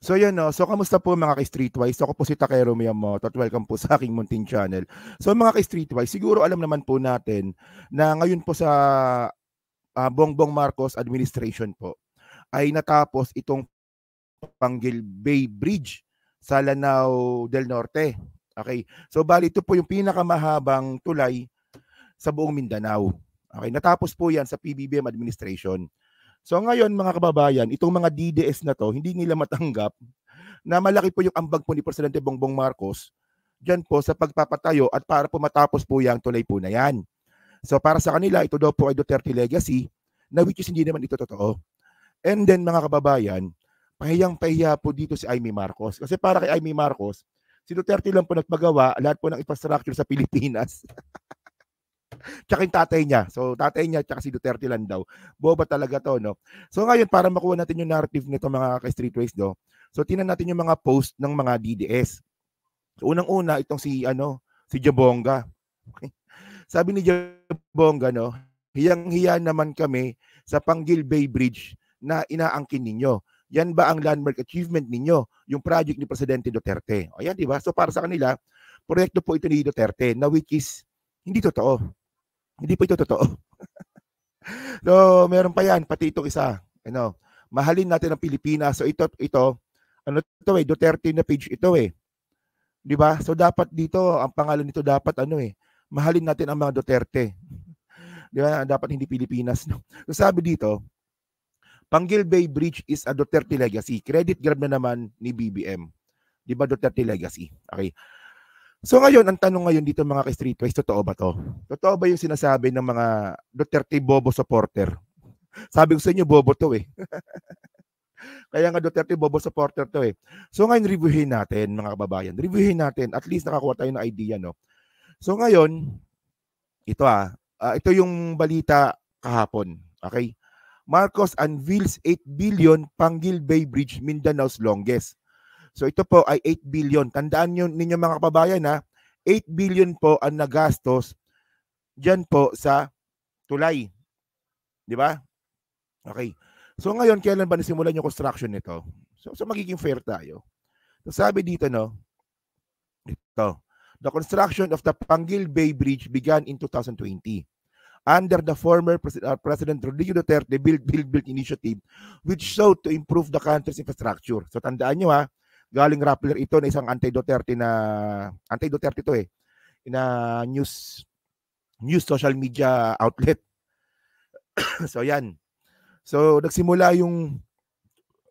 So yan no. So kamusta po mga ka-Streetwise? Ako po si Takero Miyamoto at welcome po sa aking munting channel. So mga ka-Streetwise, siguro alam naman po natin na ngayon po sa Bongbong Marcos administration po ay natapos itong Panguil Bay Bridge sa Lanao del Norte. Okay. So bali ito po yung pinakamahabang tulay sa buong Mindanao. Okay, natapos po 'yan sa PBBM administration. So ngayon mga kababayan, itong mga DDS na to, hindi nila matanggap na malaki po yung ambag po ni Presidente Bongbong Marcos diyan po sa pagpapatayo at para po matapos po yung tulay po na yan. So para sa kanila, ito daw po ay Duterte legacy na which is hindi naman ito totoo. And then mga kababayan, pahiyang-pahiya po dito si Amy Marcos. Kasi para kay Amy Marcos, si Duterte lang po nagpagawa lahat po ng infrastructure sa Pilipinas. Tsaka yung tatay niya. So, tatay niya tsaka si Duterte lang daw. Boba talaga to, no? So, ngayon, para makuha natin yung narrative nito mga ka-Streetways, no? So, tingnan natin yung mga post ng mga DDS. So, unang-una, itong si Jabonga. Okay? Sabi ni Jabonga, no? Hiyang-hiya naman kami sa Panguil Bay Bridge na inaangkin ninyo. Yan ba ang landmark achievement ninyo? Yung project ni Presidente Duterte. O yan, di ba? So, para sa kanila, proyekto po ito ni Duterte na which is hindi totoo. Hindi po ito totoo. So, meron pa yan, pati itong isa. Mahalin natin ang Pilipinas. So, ito, Duterte na page ito eh. Di ba? So, dapat dito, ang pangalan nito dapat mahalin natin ang mga Duterte. Di ba? Dapat hindi Pilipinas. No? So, sabi dito, Panguil Bay Bridge is a Duterte legacy. Credit grab na naman ni BBM. Di ba Duterte legacy? Okay. So ngayon, ang tanong ngayon dito mga ka-Streetwise, totoo ba to? Totoo ba yung sinasabi ng mga Duterte Bobo supporter? Sabi ko sa inyo, bobo to eh. Kaya nga Duterte Bobo supporter to eh. So ngayon, reviewin natin mga kababayan. Reviewin natin, at least nakakuha tayo ng idea, no? So ngayon, ito yung balita kahapon. Okay? Marcos unveils 8 billion Panguil Bay Bridge, Mindanao's longest. So ito po ay 8 billion. Tandaan nyo ninyo mga kababayan 8 billion po ang nagastos dyan po sa tulay. Di ba? Okay. So ngayon, kailan ba nasimulan yung construction nito? So magiging fair tayo. So sabi dito, ito, the construction of the Panguil Bay Bridge began in 2020 under the former President Rodrigo Duterte Build Initiative which sought to improve the country's infrastructure. So tandaan nyo galing Rappler ito na isang anti-Duterte to na news social media outlet. So yan. So nagsimula yung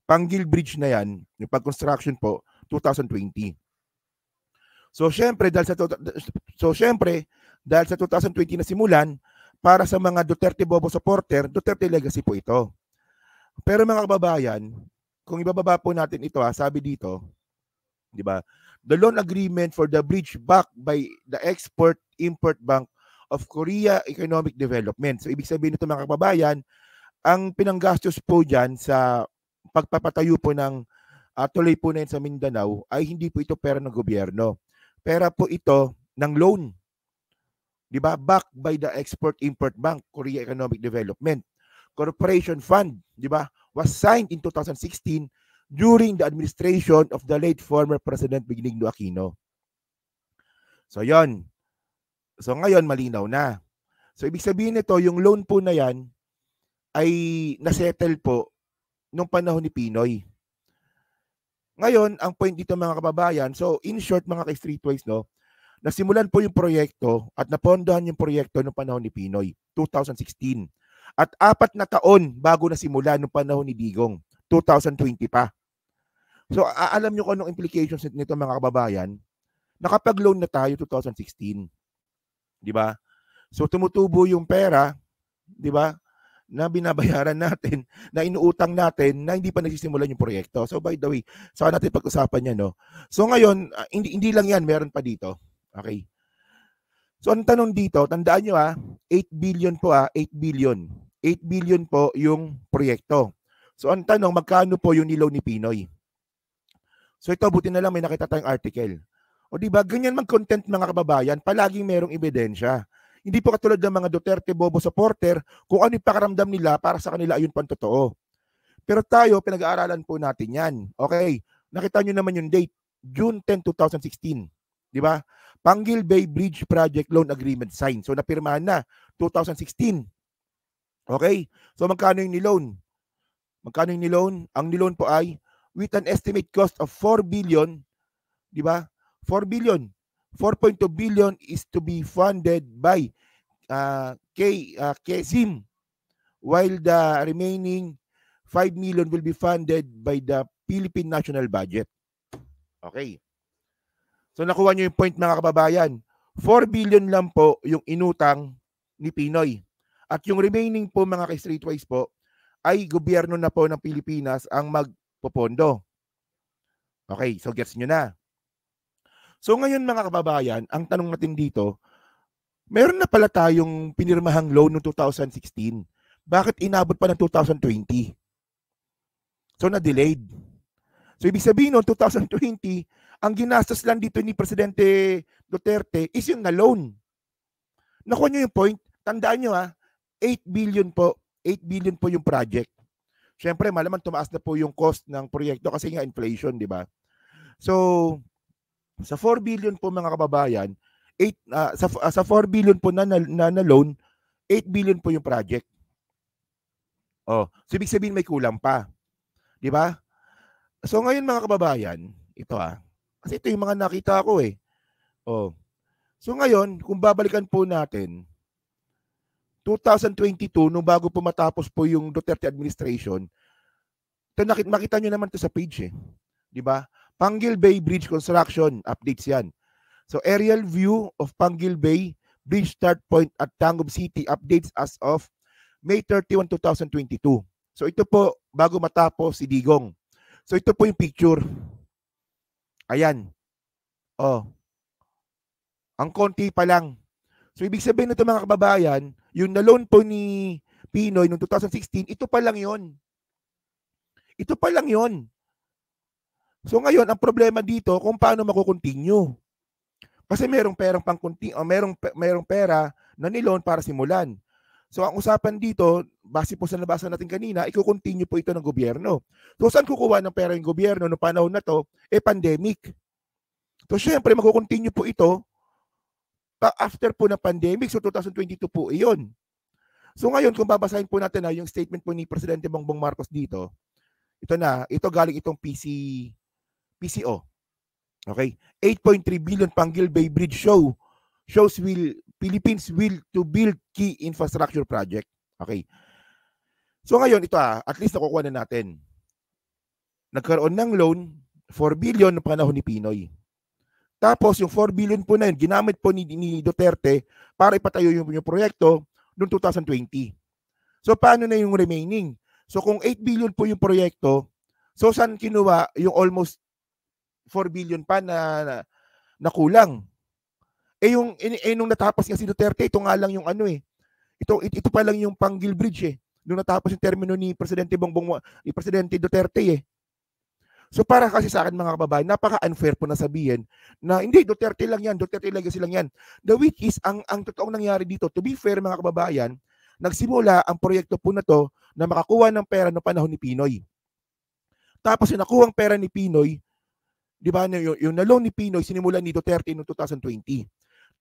Panguil Bridge na yan, yung pag-construction po 2020. So syempre dahil sa 2020 na simulan, para sa mga Duterte Bobo supporter, Duterte legacy po ito. Pero mga kababayan, kung ibababa po natin ito, sabi dito, di ba? The loan agreement for the bridge backed by the Export-Import Bank of Korea Economic Development. So ibig sabihin nito mga kababayan, ang pinanggastos po dyan sa pagpapatayo po ng tulay po na yun sa Mindanao ay hindi po ito pera ng gobyerno. Pera po ito ng loan. Di ba? Backed by the Export-Import Bank, Korea Economic Development. Corporation Fund, di ba? Was signed in 2016 during the administration of the late former President Benigno Aquino. So yon. So ngayon malinaw na. So ibig sabihin nito, yung loan po na yan ay nasettle po nung panahon ni Pinoy. Ngayon, ang point dito mga kababayan, so in short mga ka-Streetwise, nasimulan po yung proyekto at napondahan yung proyekto noong panahon ni Pinoy, 2016. At 4 na taon bago nasimula noong panahon ni Digong, 2020 pa. So alam nyo kung anong implications nito mga kababayan, nakapag-loan na tayo 2016. Di ba? So tumutubo yung pera, di ba, na binabayaran natin, na inuutang natin, na hindi pa nagsisimulan yung proyekto. So by the way, saka natin pag-usapan yan, So ngayon, hindi lang yan, meron pa dito. Okay. So ang tanong dito, tandaan nyo 8 billion po 8 billion. 8 billion po yung proyekto. So ang tanong, magkano po yung nilaw ni Pinoy? So ito, buti na lang may nakita tayong article. O diba, ganyan mag-content mga kababayan, palaging merong ebidensya. Hindi po katulad ng mga Duterte Bobo supporter, kung ano yung pakaramdam nila para sa kanila ayun pang totoo. Pero tayo, pinag-aaralan po natin yan. Okay, Nakita nyo naman yung date, June 10, 2016. Di ba? Panguil Bay Bridge Project Loan Agreement signed. So napirmahan na, 2016. Okay? So magkano yung niloan? Magkano yung niloan? Ang niloan po ay with an estimate cost of 4 billion, di ba? 4 billion. 4.2 billion is to be funded by KZIM, while the remaining 5 million will be funded by the Philippine National Budget. Okay. So nakuha nyo yung point, mga kababayan. 4 billion lang po yung inutang ni Pinoy. At yung remaining po, mga ka-streetwise po, ay gobyerno na po ng Pilipinas ang magpopondo. Okay, so gets nyo na. So ngayon, mga kababayan, ang tanong natin dito, meron na pala tayong pinirmahang loan noong 2016. Bakit inabot pa ng 2020? So na-delayed. So ibig sabihin noong 2020, ang ginastos lang dito ni Presidente Duterte is yung na-loan. Nakuha nyo yung point? Tandaan nyo 8 billion po. 8 billion po yung project. Siyempre, malaman tumaas na po yung cost ng proyekto kasi nga inflation, di ba? So, sa 4 billion po, mga kababayan, sa 4 billion po na loan, 8 billion po yung project. Oh, so ibig sabihin may kulang pa. Di ba? So ngayon, mga kababayan, ito kasi ito yung mga nakita ko Oh. So ngayon, kung babalikan po natin 2022, nung bago po matapos po yung Duterte administration, ito makita nyo naman ito sa page Di ba? Panguil Bay Bridge Construction, updates yan. So aerial view of Panguil Bay Bridge start point at Tangub City, updates as of May 31, 2022. So ito po, bago matapos si Digong. So ito po yung picture. Ayan. Oh. Ang konti pa lang. So ibig sabihin nito, mga kababayan, yung na-loan po ni Pinoy noong 2016, ito pa lang yon. Ito pa lang yon. So ngayon, ang problema dito, kung paano makukontinue. Kasi merong perang merong pera na niloan para simulan. So ang usapan dito, base po sa nabasa natin kanina, i-continue po ito ng gobyerno. So saan kukuha ng pera yung gobyerno noong panahon na to? Pandemic. So syempre, mag-continue po ito after po ng pandemic. So 2022 po iyon. So ngayon, kung babasahin po natin yung statement po ni Presidente Bongbong Marcos dito, ito galing itong PCO. Okay? 8.3 billion Panguil Bay Bridge shows Philippines will to build key infrastructure project. Okay. So ngayon, ito at least nakukuha na natin. Nagkaroon ng loan, 4 billion noong panahon ni Pinoy. Tapos yung 4 billion po na yun, ginamit po ni Duterte para ipatayo yung proyekto noong 2020. So paano na yung remaining? So kung 8 billion po yung proyekto, so saan kinuha yung almost 4 billion pa na kulang? Nung natapos nga si Duterte, ito nga lang yung ito pa lang yung Panguil Bridge nung natapos yung termino ni Presidente Presidente Duterte So para kasi sa akin, mga kababayan, napaka-unfair po na sabihin na hindi, Duterte lang yan, Duterte legacy lang yan. The which is, ang totoong nangyari dito, to be fair, mga kababayan, nagsimula ang proyekto po na to na makakuha ng pera noong panahon ni Pinoy. Tapos yung nakuha ang pera ni Pinoy, di ba, yung na-loan ni Pinoy, sinimulan ni Duterte noong 2020.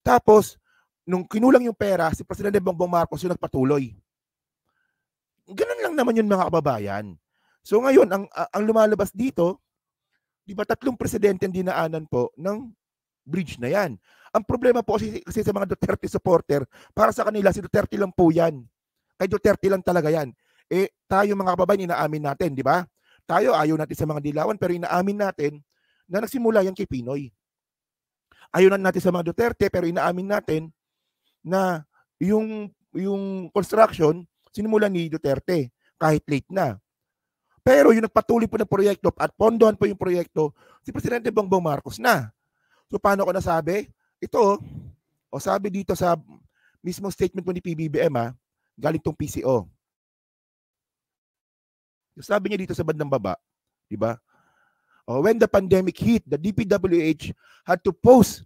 Tapos, nung kinulang yung pera, si Presidente Bongbong Marcos yung nagpatuloy. Ganun lang naman yun, mga kababayan. So ngayon, ang lumalabas dito, di ba 3 presidente ang dinaanan po ng bridge na yan. Ang problema po kasi sa mga Duterte supporter, para sa kanila, si Duterte lang po yan. Kay Duterte lang talaga yan. Tayo mga kababayan, inaamin natin, di ba? Tayo, ayaw natin sa mga dilawan, pero inaamin natin na nagsimula yan kay Pinoy. Ayaw natin sa mga Duterte, pero inaamin natin na yung construction, sinimula ni Duterte, kahit late na. Pero yung nagpatuloy po ng proyekto at pondohan po yung proyekto, si Presidente Bongbong Marcos na. So paano ko nasabi? Ito, sabi dito sa mismong statement mo ni PBBM, galing tong PCO. Sabi niya dito sa bandang baba, di ba? When the pandemic hit, the DPWH had to pause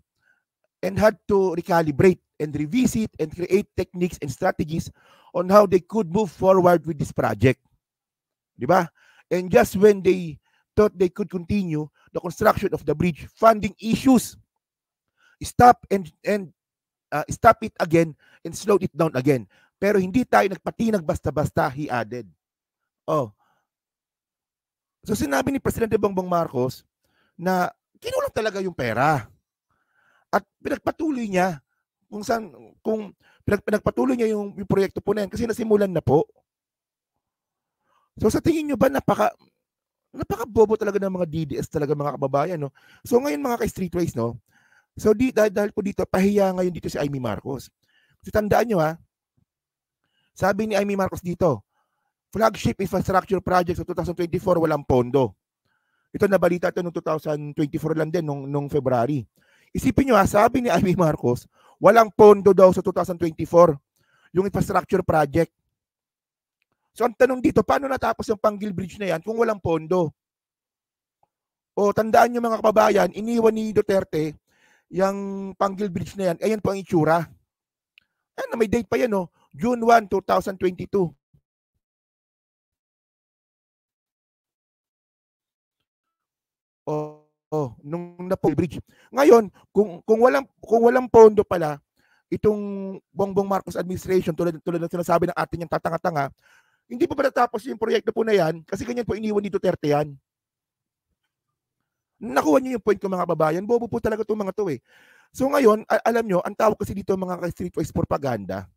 and had to recalibrate and revisit and create techniques and strategies on how they could move forward with this project. Di ba? And just when they thought they could continue the construction of the bridge. Funding issues. Stop it again and slow it down again. Pero hindi tayo nagpatinag basta-basta, he added. Oh. So sinabi ni Presidente Bongbong Marcos na kinulang talaga yung pera. At pinagpatuloy niya kung pinagpatuloy niya yung proyekto po na yan kasi nasimulan na po. So sa tingin nyo ba napaka-bobo talaga ng mga DDS talaga mga kababayan, no? So ngayon mga ka-streetways, no? So dahil po dito, pahiya ngayon dito si Amy Marcos. Kasi tandaan nyo sabi ni Amy Marcos dito, flagship infrastructure project sa 2024 walang pondo. Ito nabalita ito noong 2024 lang din, nung February. Isipin nyo sabi ni Amy Marcos, walang pondo daw sa 2024 yung infrastructure project. So ang tanong dito, paano natapos yung Panggil Bridge na yan kung walang pondo? O tandaan nyo mga kababayan, iniwan ni Duterte yung Panggil Bridge na yan, ayan po ang itsura. May date pa yan, June 1, 2022. Nung na-Panggil Bridge. Ngayon, kung walang pondo pala, itong Bongbong Marcos administration, tulad ng sinasabi ng atin yung tatanga-tanga, hindi pa ba natapos yung proyekto po na yan? Kasi ganyan po iniwan ni Duterte yan. Nakuha niyo yung point ko mga babayan. Bobo po talaga itong mga to So ngayon, alam nyo, ang tawag kasi dito mga streetwise propaganda.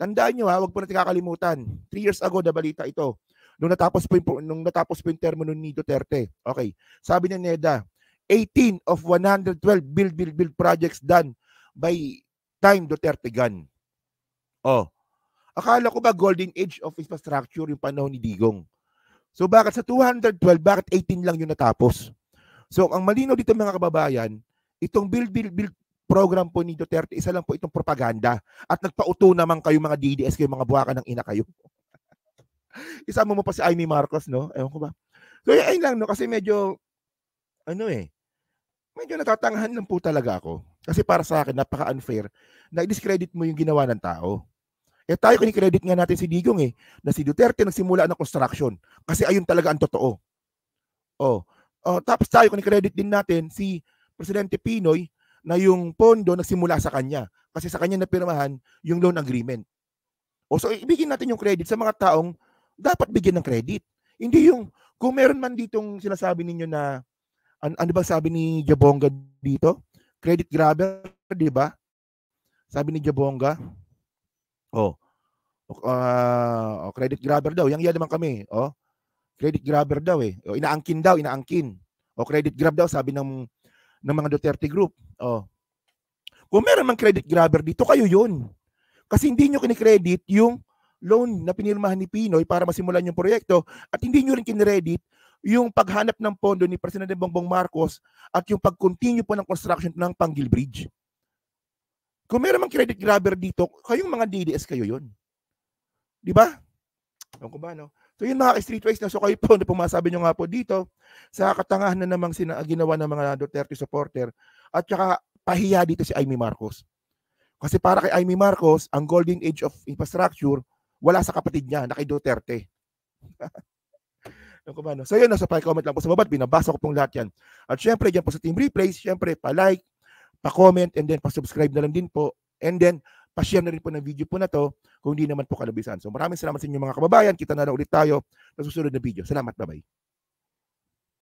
Tandaan nyo huwag po natin kakalimutan. 3 years ago na balita ito. Nung natapos po yung termo ni Duterte. Okay. Sabi ni NEDA, 18 of 112 build projects done by time Duterte gun. Akala ko ba golden age of infrastructure yung panahon ni Digong? So bakit sa 212, bakit 18 lang yung natapos? So ang malinaw dito mga kababayan, itong build program po ni Duterte, isa lang po itong propaganda. At nagpauto naman kayo mga DDS, kayo mga buwakan ng ina kayo. Isama mo pa si Amy Marcos, no? Ewan ko ba? So ayun lang, no? Kasi medyo, medyo natatangahan lang po talaga ako. Kasi para sa akin, napaka-unfair na i-discredit mo yung ginawa ng tao. Tayo kinikredit nga natin si Digong na si Duterte nagsimula ng construction. Kasi ayun talaga ang totoo. Tapos tayo kinikredit din natin si Presidente Pinoy na yung pondo nagsimula sa kanya. Kasi sa kanya napirmahan yung loan agreement. So ibigin natin yung credit sa mga taong dapat bigyan ng credit. Hindi yung, kung meron man ditong sinasabi ninyo na, ano ba sabi ni Jabonga dito? Credit grabber, di ba? Sabi ni Jabonga. Credit grabber daw. Yang naman kami. Credit grabber daw inaangkin. Credit grab daw sabi ng mga Duterte group. Kung meron mang credit grabber dito, kayo yun. Kasi hindi nyo kinikredit yung loan na pinirmahan ni Pinoy para masimulan yung proyekto at hindi nyo rin kinredit yung paghanap ng pondo ni Presidente Bongbong Marcos at yung pag-continue po ng construction ng Panggil Bridge. Kung meron mang credit grabber dito, kayong mga DDS kayo yun. Di ba? Ewan ko ba, no? So yun mga streetwise na. So kayo po, pumasabi nyo nga po dito sa katangahan na namang ginawa ng mga Duterte supporter at saka pahiya dito si Amy Marcos. Kasi para kay Amy Marcos, ang golden age of infrastructure, wala sa kapatid niya, na kay Duterte. Ewan ko ba, no? So yun, nasa pa-comment lang po sa baba, binabasa ko pong lahat yan. At syempre, dyan po sa Team Replays, syempre, pa-like, pa-comment, and then pa-subscribe na lang din po. And then, pa-share na rin po ng video po na to kung hindi naman po kalabisan. So maraming salamat sa inyo mga kababayan. Kita na lang ulit tayo sa susunod na video. Salamat, bye-bye.